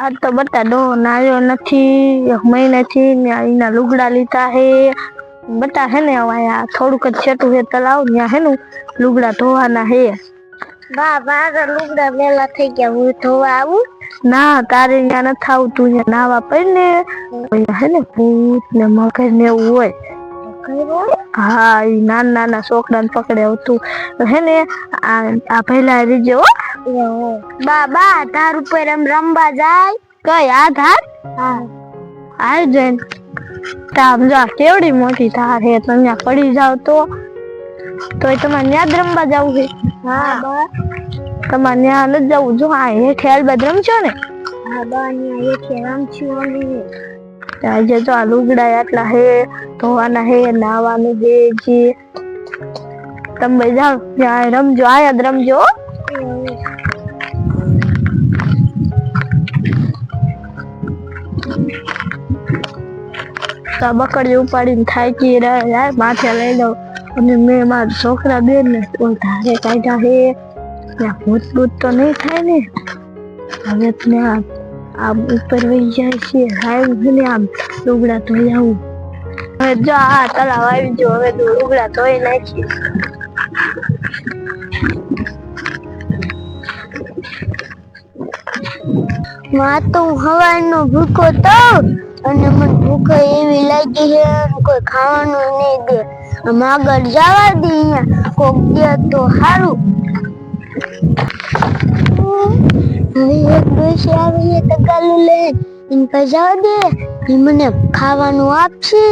આ તો બટા ડો નાયો નથી, એક મહિનાથી ને એના લુગડા લીધા હે બટા હે ને હવે થોડુંક જ છેટું હે તલાવ ત્યાં હે ને લુગડા ધોવાના હે. બા મારા લુગડા મેલા થઈ ગયા, હું ધોવા આવું? ના તારે ત્યાં નથી આવતું, અહીંયા નાવા પડ ને હે ને ભૂત ને મગર ને એવું હોય. હા ઈ નાના નાના છોકરાને પકડે આવતું હે ને આ પહેલા રીજે હો. બા ધાર ઉપર એમ રમવા જાય. કઈ આ ધાર? હા હાલ જઈને તામ જા કેવડી મોટી ધાર હે, તમે પડી જાવ તોય તમારે ન્યા જ રમવા જવું છે? હા બા તમારે ન્યા નથી જવું, જો આ હેઠે હાલ રમશો ને. હા બા ન્યા હેઠે રમશું અમે. આજે તો આ લુગડા આટલા હે ધોવાના હે નાવાનું હે જી. તમે જાઓ ત્યાં રમજો, આયા જ રમજો. બકડી ઉપાડીને થાકી રહ્યા માથે લઈ લઉં અને મેં મારા છોકરા બેન ને ધારે કાઢ્યા હે. ત્યાં ભૂત ભૂત તો નહીં થાય ને. હવે તને આમ ઉપર વહી જાય છે, હાય ને આમ લુગડા ધોઈ આવું. હવે જો આ તલાવ આવી ગયો, હવે લુગડા ધોઈ નાખી. માં તો હવાનો ભૂખો તો અને મને ભૂખ એવી લાગી છે, કોઈ ખાવાનું નહીં દે. આગળ જવા દે, અહીંયા કોક દે તો સારું. હવે એક ડોશી આવી છે તગાલું લે, એને પાસે જવા દે, એ મને ખાવાનું આપશે.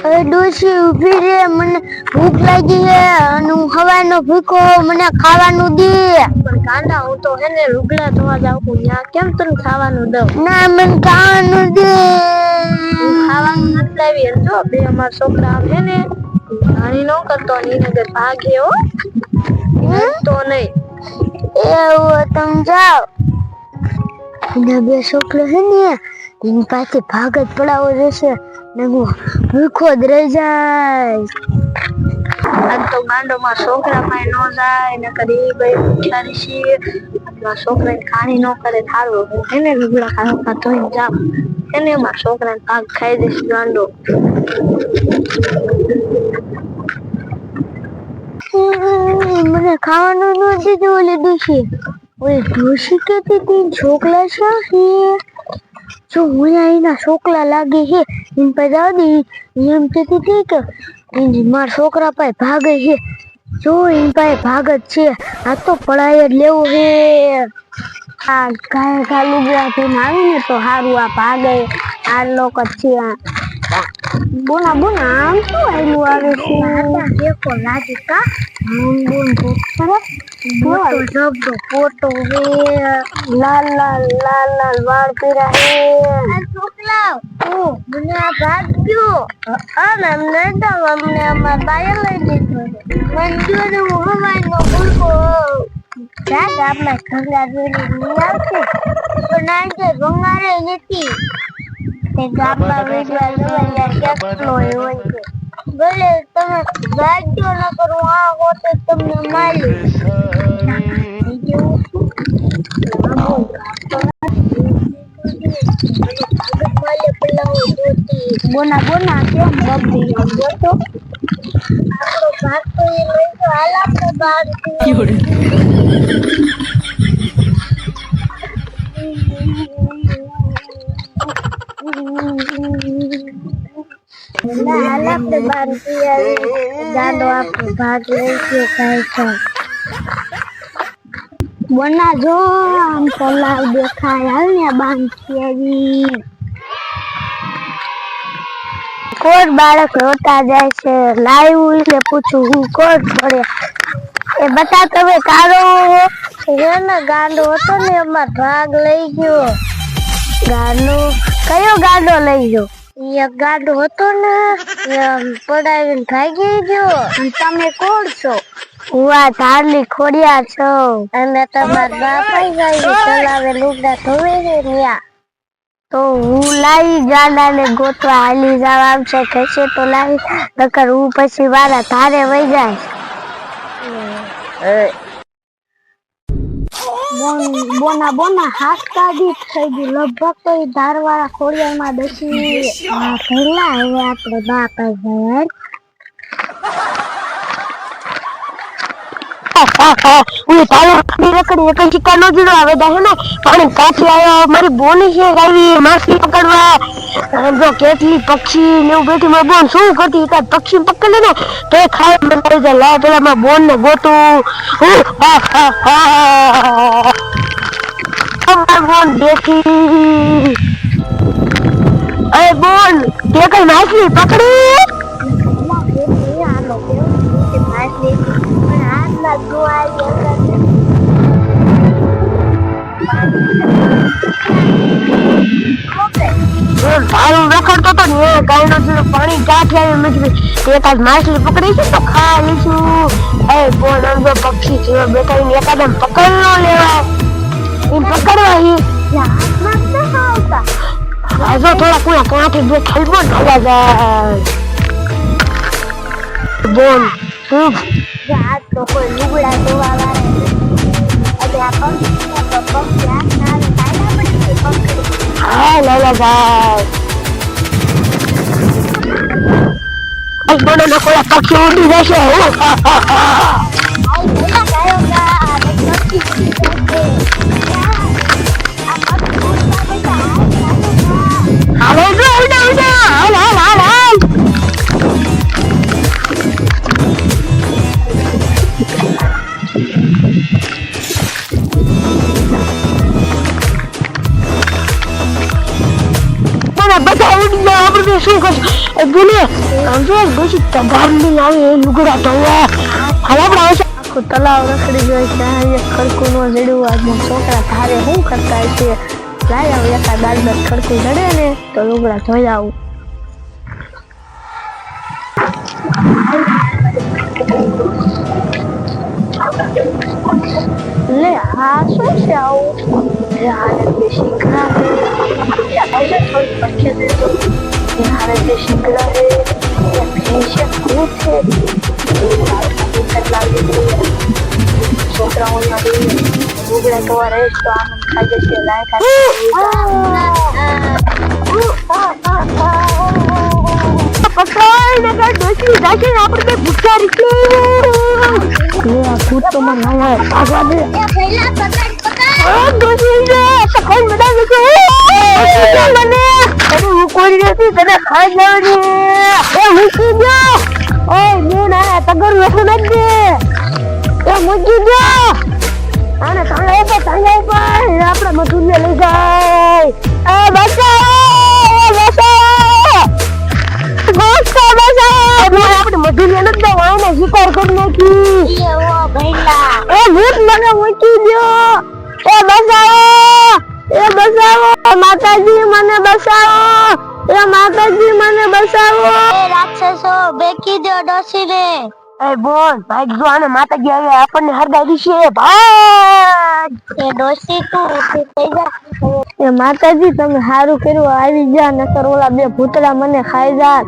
હવે ડોશી ઊભી રે, મને ભૂખ લાગી છે અને હું હવાનો ભૂખો, મને ખાવાનું દે. પણ કાંડા હું તો હે ને લુગડા ધોવા જાઉં, ત્યાં કેમ તને ખાવાનું દઉં? ના મને ખાવાનું દે. ખાવાનું નથી લાવી, જો બે અમારા છોકરા હે ને ઘણી નો કરતો એની અંદર ભાગે હો તો નહીં. એવું તમે જાઓ, એના બે છોકરા હે ને એની પાસે ભાગ જ પડાવો રહેશે ને હું ભૂખો જ રહી જાય. આજ તો ગાંડો માં છોકરા પાસે નો જાય ને કરી ભાઈ બિચારી છીએ છોકરા ખાણી નો કરે થારું એને લુગડા ખાવા ધોઈને જાવ એને મારા છોકરાને ભાગ ખાઈ દઈશ ગાંડો. મને ખાવાનું ન દીધું ઓલી ડોશી. ઓલી ડોશી કહેતી હતી છોકરા છે જો હું એના છોકરા લાગે છે એમ પૈસા દે એમ કહેતી હતી કે મારા છોકરા પાસે ભાગે છે, જો એમ પાસે ભાગ જ છે. આ તો પડાય જ લેવું છે. આ ઘા લુગડા થઈને આવીને તો સારું આ ભાગે આ લોકો જ છે. બોના બોના આમ શું આયલું આવે છે? દેખો લાજકા બોન મોટો જબરો ફોટો હે, લાલ લાલ લાલ લાલ વાળ કર્યા હે. આ છોકરાઓ ઓ મને આ ભાગ્યો અને અમને તો અમને અમાર બાયા લઈ દીધો મંજૂર હું હવાનો ભૂલકો જાગ આપણા ઘરના જોઈને નહીં આવશે તો ના કે ભંગારે નથી તે ગામમાં વેડવા જવા કેટલો હોય છે. ભલે તમે ભાગ્યો ન કરો આ હોતે તમને મારી બોના બોના કેમ બબડી ગયો આપણો ભાગ તો એ લઈ તો હાલ આપણે બહાર હાલ આપણે બહાર ગાડો આપણો ભાગ લઈ ગયો કાંઈ છે. બોના જો આમ તલાવ દેખાય હાલ ને બાંધી આવી. કોણ બાળક રોતા જાય છે લાવ્યું એટલે પૂછું હું કોણ પડે એ બતા તમે કારો ને ગાંડો હતો ને એમાં ભાગ લઈ ગયો. ગાંડો કયો ગાંડો લઈ ગયો? એક ગાંડો હતો ને પડાવીને ભાગી ગયો. તમે કોણ છો? હું આ ધારની ખોડિયા છો. અને તમારા બાપા જાય તલાવે લુગડા ધોવે છે ત્યાં તો હું લાવી ગાડાને ગોતવા હાલી જવા આવશે કહેશે તો લાવી નકર હું પછી વાળા ધારે વહી જાય. બોના બોના હાસકા દીપ થઈ ગયું લગભગ તો એ ધારવાળા ખોડિયારમાં દસી પહેલા હવે આપણે બા પાસે મારી બોની છે માછલી પકડવા જો કેટલી પક્ષી ને એવું બેઠી મારી બોન શું કરતી પક્ષી પકડે ને તો ખાઈ મને જાય લા પેલા મારી બોન ને ગોતું બોન દેખી અરે બોન તે કઈ માછલી પકડી રખડતો તો ને ગાયનો પાણી કાઠી આવી મેં એકાદ માછલી પકડી છે તો ખા લઈશું એ બોન અંજો પક્ષી છે બેટા એને એકાદમ પકડ નો લેવાય એમ પકડવા હજુ થોડા કોઈ કાંઠે બે ખલબો ઢાલા જાય બોન શું આ તો કોઈ લુગડા ધોવા વાળા હા લેલા જાય બોનો કોઈ પક્ષી ઉડી જશે બધા ઉડી જાય આપણે શું કરશું બોલે સમજો પછી તગારની આવે લુગડા ધોવા હલાબડા આખું તલાવ રખડી ગયો છે અહીંયા ખડકું નો જડ્યું આજના છોકરા ધારે શું કરતા છે લાય આવું એકા દાદ ખડકું જડે ને તો લુગડા ધોઈ આવું લે આ શું છે આવું હારે શીખરા ऐसे थोड़ी अच्छे से तो यहाँ से शिकला है या फेशियल खूब है छोकरा होना भी बुगड़ा तो आ रहे तो आम खाजे से लाए पकड़ लगा दोस्ती जाके यहाँ पर मैं भूखा रखी ये भूत तो मना है आगा दे पहला पकड़ दोस्ती से सफल बना देखे મને અરે હું કોઈ નથી તને ખાઈ જવાની એ મૂકી દો ઓય હું ના તગર વેઠો નથી એ મૂકી દો આને તાળે પર આપણે મધુને લઈ જાય એ બચાવો આપણે મધુને નથી જવા ને શિકાર કરી નાખી ઓ ભઈલા એ ભૂત મને મૂકી દો એ બચાવો માતાજી મને બચાવો એ માતાજી મને બચાવો એ રાક્ષસો બેકી દો ડોસીને એ બોલ ભાઈ જો આને માતાજી આવે આપણને હરગાઈ છે ભાઈ એ ડોસી તું થઈ જા એ માતાજી તમે સારું કર્યું આવી જા નકર ઓલા બે ભૂતડા મને ખાઈ જા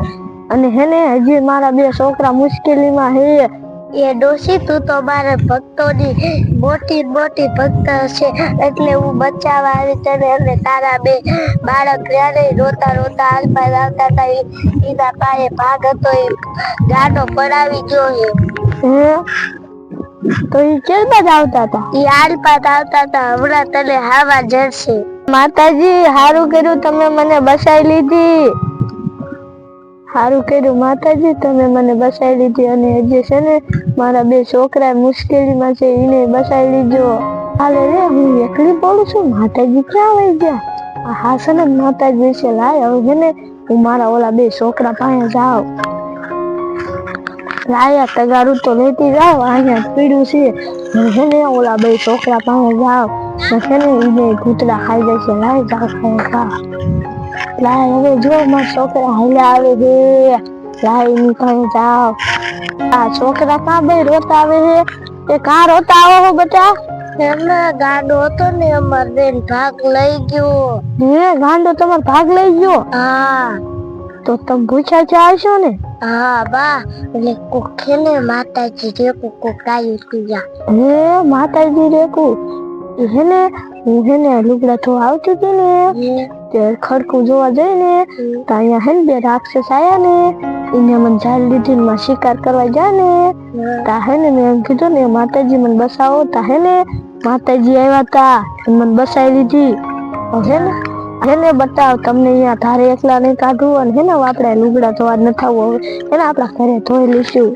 અને હેને હજી મારા બે છોકરા મુશ્કેલીમાં હે એ ડોસી તું તો મારા ભક્તોની મોટી મોટી ભક્ત છે એટલે હું બચાવવા આવી તને અને તારા બે બાળક ત્યારે રોતા રોતા આલપાસ આવતા હતા એના પાયે ભાગ હતો એ ગાડો પડાવી જોઈએ તો એ કેમ આવતા હતા એ આલપાસ આવતા હતા હમણાં તને હાવા જશે માતાજી સારું કર્યું તમે મને બચાવી લીધી સારું કર્યું માતાજી તમે મને બચાવી લીધી અને હજી છે ને મારા બે છોકરા મુશ્કેલીમાં છે એને બચાવી લીધો હાલે રે હું એકલી બોલું છું માતાજી ક્યાં વહી ગયા આ હાસન જ માતાજી છે લાય હવે છે ને હું મારા ઓલા બે છોકરા પાસે જાઉં લાયા તગારું તો લેતી જાવ અહીંયા પીડ્યું છે છે ને ઓલા બે છોકરા પાસે જાવ છે ને એને ભૂતડા ખાઈ જાય છે લાય જાવ લાય હવે જો મારા છોકરા હાલ્યા આવે છે લાય એની પાસે જાવ આ છોકરા કાં બે રોતા આવે છે એ કાં રોતા આવો હો બેટા એમાં ગાંડો હતો ને અમાર બેન ભાગ લઈ ગયો હે ગાંડો તમાર ભાગ લઈ ગયો હા તો તમે પૂછા ચાલશો ને હા બા એટલે કોકે ને માતાજી રેકુ કોકાયું કીયા હે માતાજી રેકુ એ હે ને હું હે ને લુગડા ધોવા આવતી હતી ને તે ખડકું જોવા જઈને તો અહીંયા હે ને બે રાક્ષસ આયા ને એને મને ઝાડ લીધી ને માં શિકાર કરવા ગયા ને તા હે ને મેં એમ કીધું ને માતાજી મને બસાવો તા હે ને માતાજી આવ્યા તા મને બસાવી લીધી. હે ને બતાવ તમને અહીંયા ધારે એકલા નહીં કાઢવું અને હે ને આપણે લુગડા ધોવા ન થવું હવે હે ને આપણા ઘરે ધોઈ લઈશું.